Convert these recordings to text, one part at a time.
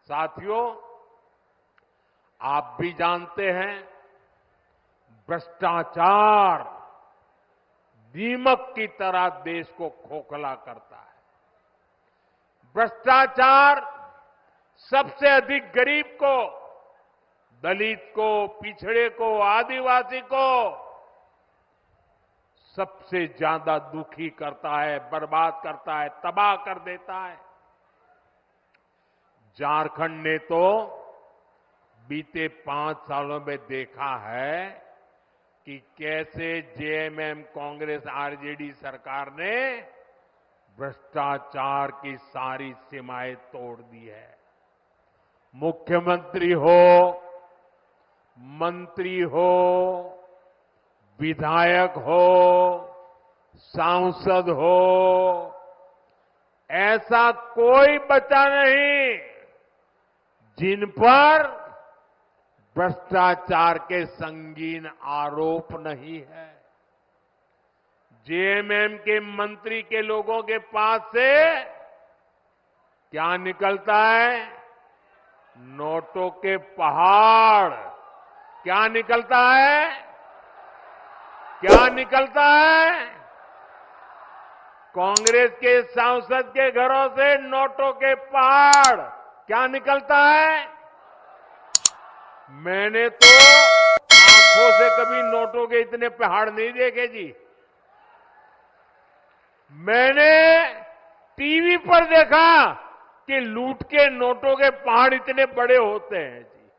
साथियों, आप भी जानते हैं, भ्रष्टाचार दीमक की तरह देश को खोखला करता है। भ्रष्टाचार सबसे अधिक गरीब को, दलित को, पिछड़े को, आदिवासी को सबसे ज्यादा दुखी करता है, बर्बाद करता है, तबाह कर देता है। झारखंड ने तो बीते 5 सालों में देखा है कि कैसे जेएमएम, कांग्रेस, आरजेडी सरकार ने भ्रष्टाचार की सारी सीमाएं तोड़ दी है। मुख्यमंत्री हो, मंत्री हो, विधायक हो, सांसद हो, ऐसा कोई बचा नहीं जिन पर भ्रष्टाचार के संगीन आरोप नहीं है। जेएमएम के मंत्री के लोगों के पास से क्या निकलता है? नोटों के पहाड़। क्या निकलता है? क्या निकलता है? कांग्रेस के सांसद के घरों से नोटों के पहाड़। क्या निकलता है? मैंने तो आंखों से कभी नोटों के इतने पहाड़ नहीं देखे जी। मैंने टीवी पर देखा कि लूट के नोटों के पहाड़ इतने बड़े होते हैं जी।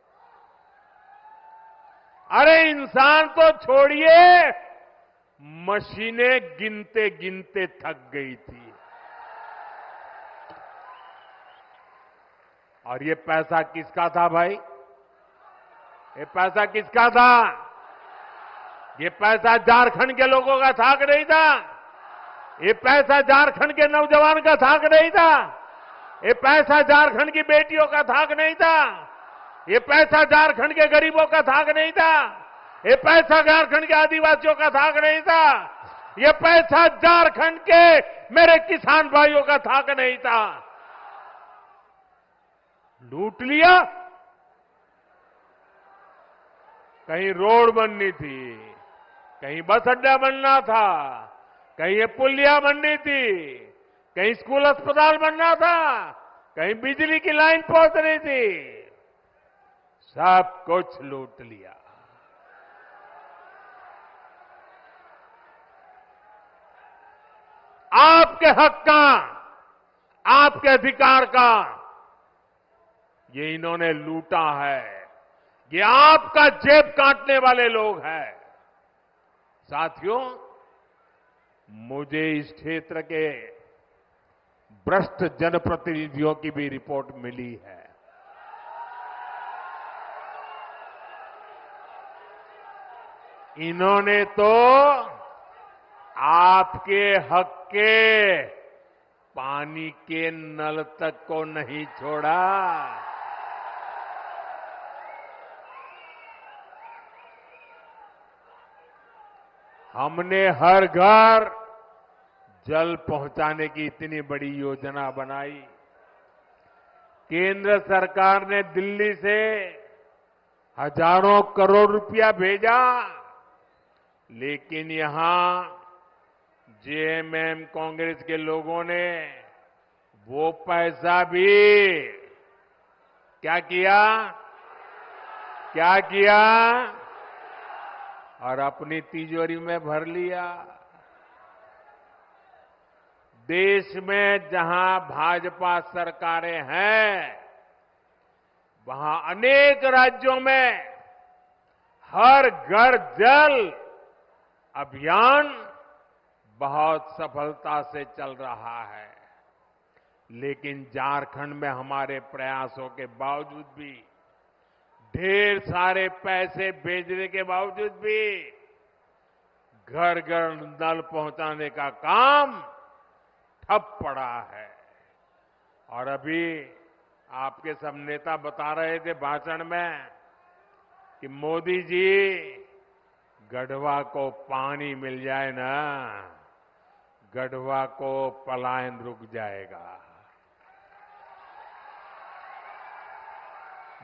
अरे इंसान तो छोड़िए, मशीनें गिनते गिनते थक गई थी। और ये पैसा किसका था भाई? ये पैसा किसका था? ये पैसा झारखंड के लोगों का था कि नहीं था? ये पैसा झारखंड के नौजवान का था कि नहीं था? ये पैसा झारखंड की बेटियों का था कि नहीं था? ये पैसा झारखंड के गरीबों का था कि नहीं था? ये पैसा झारखंड के आदिवासियों का था कि नहीं था? ये पैसा झारखंड के मेरे किसान भाइयों का था कि नहीं था? लूट लिया। कहीं रोड बननी थी, कहीं बस अड्डा बनना था, कहीं ये पुलिया बननी थी, कहीं स्कूल अस्पताल बनना था, कहीं बिजली की लाइन पहुंचनी थी। सब कुछ लूट लिया। आपके हक का, आपके अधिकार का ये इन्होंने लूटा है। ये आपका जेब काटने वाले लोग हैं। साथियों, मुझे इस क्षेत्र के भ्रष्ट जनप्रतिनिधियों की भी रिपोर्ट मिली है। इन्होंने तो आपके हक के पानी के नल तक को नहीं छोड़ा। हमने हर घर जल पहुंचाने की इतनी बड़ी योजना बनाई। केंद्र सरकार ने दिल्ली से हजारों करोड़ रुपया भेजा, लेकिन यहां जेएमएम, कांग्रेस के लोगों ने वो पैसा भी क्या किया? क्या किया? और अपनी तिजोरी में भर लिया। देश में जहां भाजपा सरकारें हैं, वहां अनेक राज्यों में हर घर जल अभियान बहुत सफलता से चल रहा है। लेकिन झारखंड में हमारे प्रयासों के बावजूद भी, ढेर सारे पैसे भेजने के बावजूद भी घर घर नल पहुंचाने का काम ठप पड़ा है। और अभी आपके सब नेता बता रहे थे भाषण में कि मोदी जी, गढ़वा को पानी मिल जाए ना, गढ़वा को पलायन रुक जाएगा।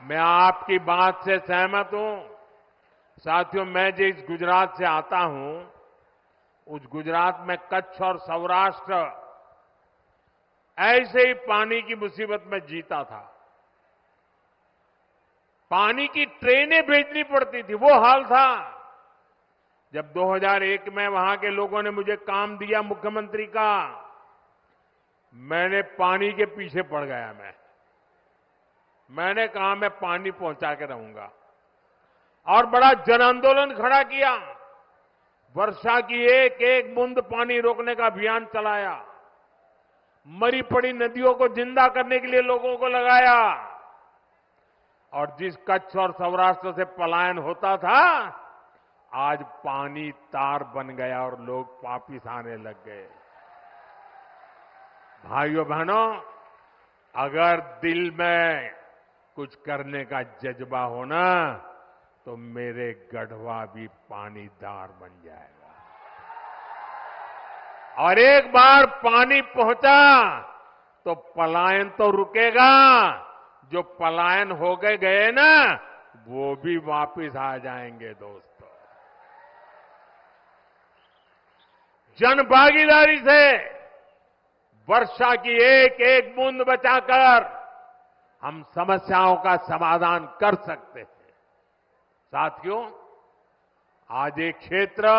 मैं आपकी बात से सहमत हूं। साथियों, मैं जिस गुजरात से आता हूं, उस गुजरात में कच्छ और सौराष्ट्र ऐसे ही पानी की मुसीबत में जीता था। पानी की ट्रेनें भेजनी पड़ती थी, वो हाल था। जब 2001 में वहां के लोगों ने मुझे काम दिया मुख्यमंत्री का, मैंने पानी के पीछे पड़ गया। मैंने कहा मैं पानी पहुंचा के रहूंगा और बड़ा जन आंदोलन खड़ा किया। वर्षा की एक एक बूंद पानी रोकने का अभियान चलाया। मरी पड़ी नदियों को जिंदा करने के लिए लोगों को लगाया। और जिस कच्छ और सौराष्ट्र से पलायन होता था, आज पानी तार बन गया और लोग वापिस आने लग गए। भाइयों बहनों, अगर दिल में कुछ करने का जज्बा हो ना, तो मेरे गढ़वा भी पानीदार बन जाएगा। और एक बार पानी पहुंचा तो पलायन तो रुकेगा। जो पलायन हो गए ना, वो भी वापिस आ जाएंगे दोस्तों। जन भागीदारी से वर्षा की एक एक बूंद बचाकर हम समस्याओं का समाधान कर सकते हैं। साथियों, आज एक क्षेत्र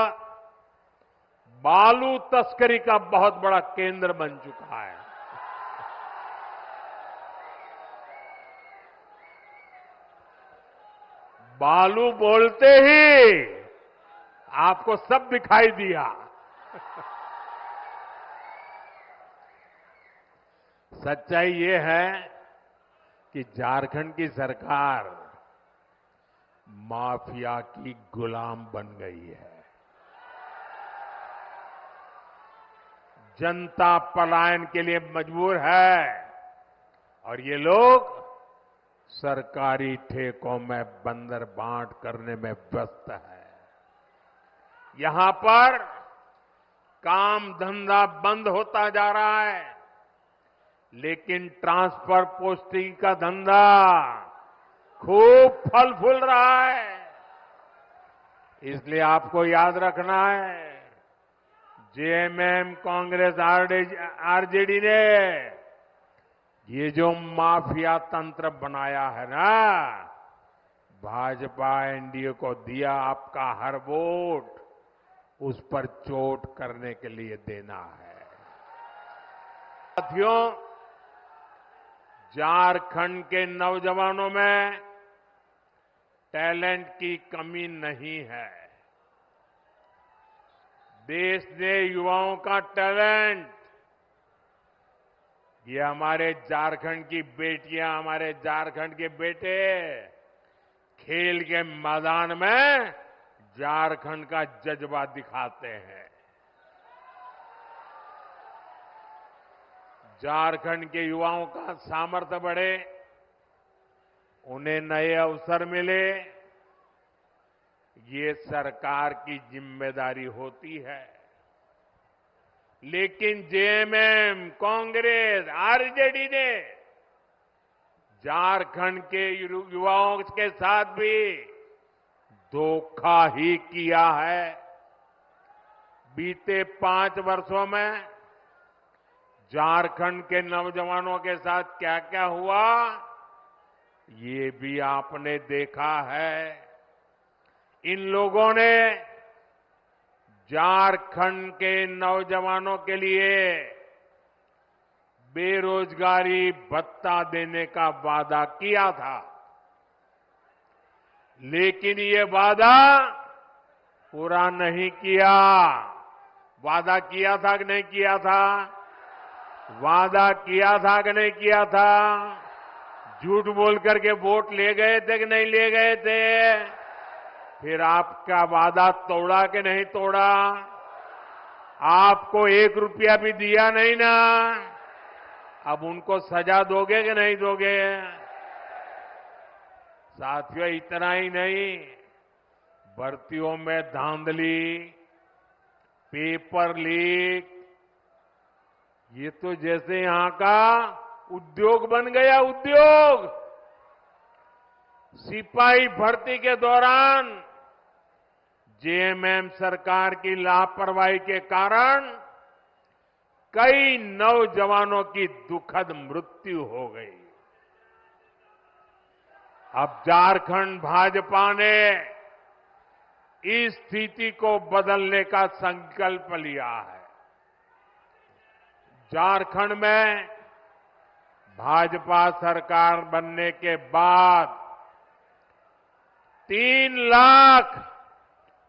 बालू तस्करी का बहुत बड़ा केंद्र बन चुका है। बालू बोलते ही आपको सब दिखाई दिया। सच्चाई ये है कि झारखंड की सरकार माफिया की गुलाम बन गई है। जनता पलायन के लिए मजबूर है और ये लोग सरकारी ठेकों में बंदर बांट करने में व्यस्त है। यहां पर काम धंधा बंद होता जा रहा है, लेकिन ट्रांसफर पोस्टिंग का धंधा खूब फल फूल रहा है। इसलिए आपको याद रखना है, जेएमएम, कांग्रेस, आरजेडी ने ये जो माफिया तंत्र बनाया है ना, भाजपा एनडीए को दिया आपका हर वोट उस पर चोट करने के लिए देना है। साथियों, झारखंड के नौजवानों में टैलेंट की कमी नहीं है। देश ने युवाओं का टैलेंट, ये हमारे झारखंड की बेटियां, हमारे झारखंड के बेटे खेल के मैदान में झारखंड का जज्बा दिखाते हैं। झारखंड के युवाओं का सामर्थ्य बढ़े, उन्हें नए अवसर मिले, ये सरकार की जिम्मेदारी होती है। लेकिन जेएमएम, कांग्रेस, आरजेडी ने झारखंड के युवाओं के साथ भी धोखा ही किया है। बीते 5 वर्षों में झारखंड के नौजवानों के साथ क्या क्या हुआ, ये भी आपने देखा है। इन लोगों ने झारखंड के नौजवानों के लिए बेरोजगारी भत्ता देने का वादा किया था, लेकिन ये वादा पूरा नहीं किया। वादा किया था कि नहीं किया था? वादा किया था कि नहीं किया था? झूठ बोल करके वोट ले गए थे कि नहीं ले गए थे? फिर आपका वादा तोड़ा कि नहीं तोड़ा? आपको 1 रुपया भी दिया नहीं ना? अब उनको सजा दोगे कि नहीं दोगे? साथियों, इतना ही नहीं, भर्तियों में धांधली, पेपर लीक, ये तो जैसे यहां का उद्योग बन गया। उद्योग सिपाही भर्ती के दौरान जेएमएम सरकार की लापरवाही के कारण कई नौजवानों की दुखद मृत्यु हो गई। अब झारखंड भाजपा ने इस स्थिति को बदलने का संकल्प लिया है। झारखंड में भाजपा सरकार बनने के बाद 3 लाख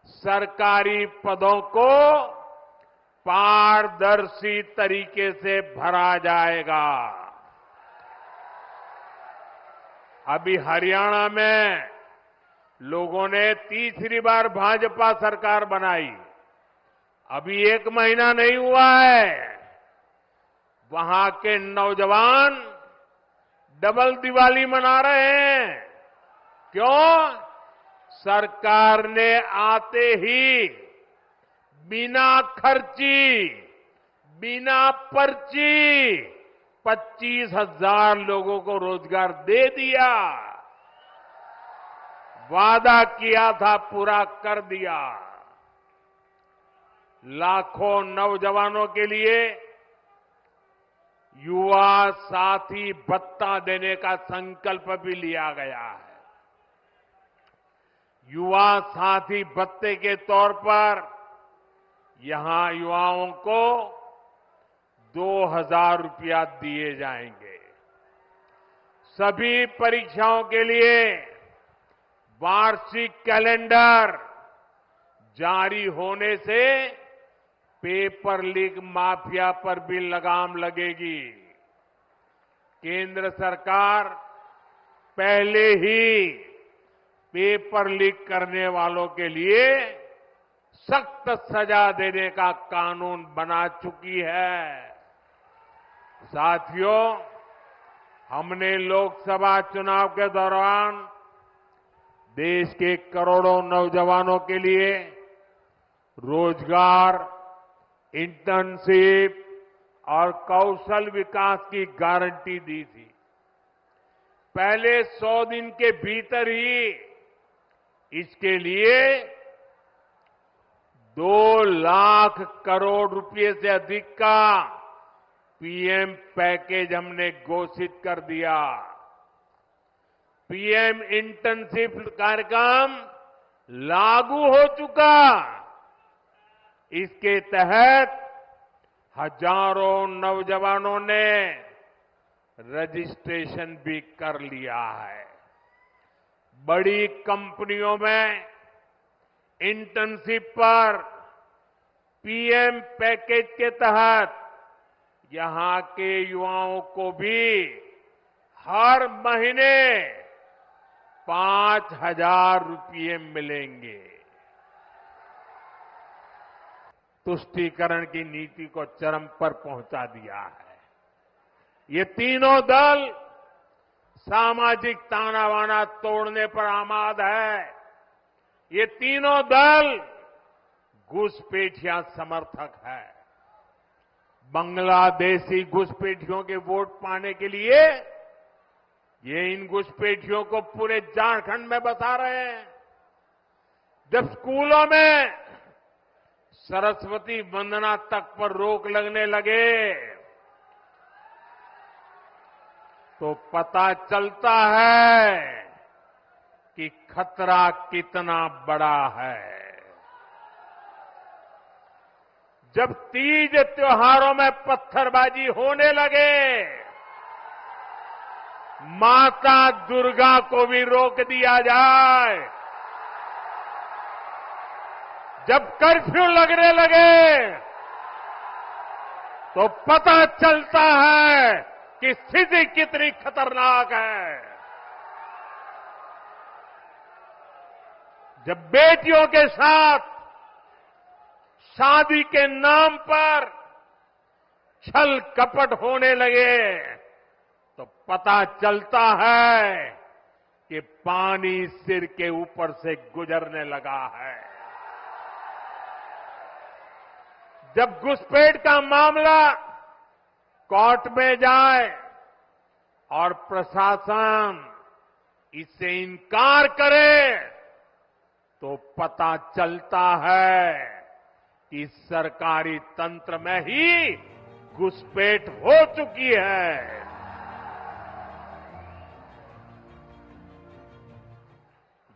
सरकारी पदों को पारदर्शी तरीके से भरा जाएगा। अभी हरियाणा में लोगों ने तीसरी बार भाजपा सरकार बनाई। अभी 1 महीना नहीं हुआ है, वहां के नौजवान डबल दिवाली मना रहे हैं। क्यों? सरकार ने आते ही बिना खर्ची, बिना पर्ची 25,000 लोगों को रोजगार दे दिया। वादा किया था, पूरा कर दिया। लाखों नौजवानों के लिए युवा साथी भत्ता देने का संकल्प भी लिया गया है। युवा साथी भत्ते के तौर पर यहां युवाओं को 2,000 रुपया दिए जाएंगे। सभी परीक्षाओं के लिए वार्षिक कैलेंडर जारी होने से पेपर लीक माफिया पर भी लगाम लगेगी। केंद्र सरकार पहले ही पेपर लीक करने वालों के लिए सख्त सजा देने का कानून बना चुकी है। साथियों, हमने लोकसभा चुनाव के दौरान देश के करोड़ों नौजवानों के लिए रोजगार, इंटर्नशिप और कौशल विकास की गारंटी दी थी। पहले 100 दिन के भीतर ही इसके लिए 2 लाख करोड़ रुपए से अधिक का पीएम पैकेज हमने घोषित कर दिया। पीएम इंटर्नशिप कार्यक्रम लागू हो चुका। इसके तहत हजारों नौजवानों ने रजिस्ट्रेशन भी कर लिया है। बड़ी कंपनियों में इंटर्नशिप पर पीएम पैकेज के तहत यहां के युवाओं को भी हर महीने 5,000 रुपये मिलेंगे। तुष्टीकरण की नीति को चरम पर पहुंचा दिया है। ये तीनों दल सामाजिक तानाबाना तोड़ने पर आमाद है। ये तीनों दल घुसपैठिया समर्थक है। बांग्लादेशी घुसपैठियों के वोट पाने के लिए ये इन घुसपैठियों को पूरे झारखंड में बसा रहे हैं। जब स्कूलों में सरस्वती वंदना तक पर रोक लगने लगे तो पता चलता है कि खतरा कितना बड़ा है। जब तीज त्योहारों में पत्थरबाजी होने लगे, माता दुर्गा को भी रोक दिया जाए। जब कर्फ्यू लगने लगे तो पता चलता है कि स्थिति कितनी खतरनाक है। जब बेटियों के साथ शादी के नाम पर छल कपट होने लगे तो पता चलता है कि पानी सिर के ऊपर से गुजरने लगा है। जब घुसपैठ का मामला कोर्ट में जाए और प्रशासन इससे इनकार करे तो पता चलता है कि सरकारी तंत्र में ही घुसपैठ हो चुकी है।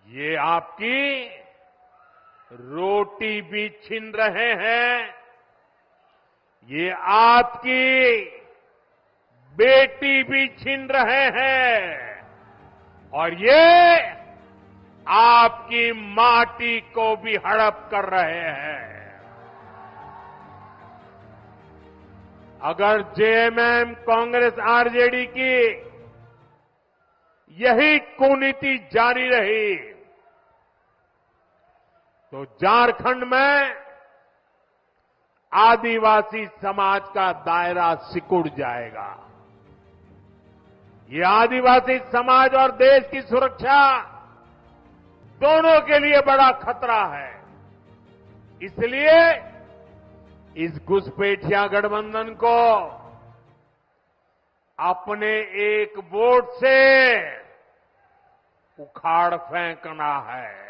ये आपकी रोटी भी छीन रहे हैं, ये आपकी बेटी भी छीन रहे हैं और ये आपकी माटी को भी हड़प कर रहे हैं। अगर जेएमएम, कांग्रेस, आरजेडी की यही कुनीति जारी रही तो झारखंड में आदिवासी समाज का दायरा सिकुड़ जाएगा। ये आदिवासी समाज और देश की सुरक्षा दोनों के लिए बड़ा खतरा है। इसलिए इस घुसपैठिया गठबंधन को अपने एक वोट से उखाड़ फेंकना है।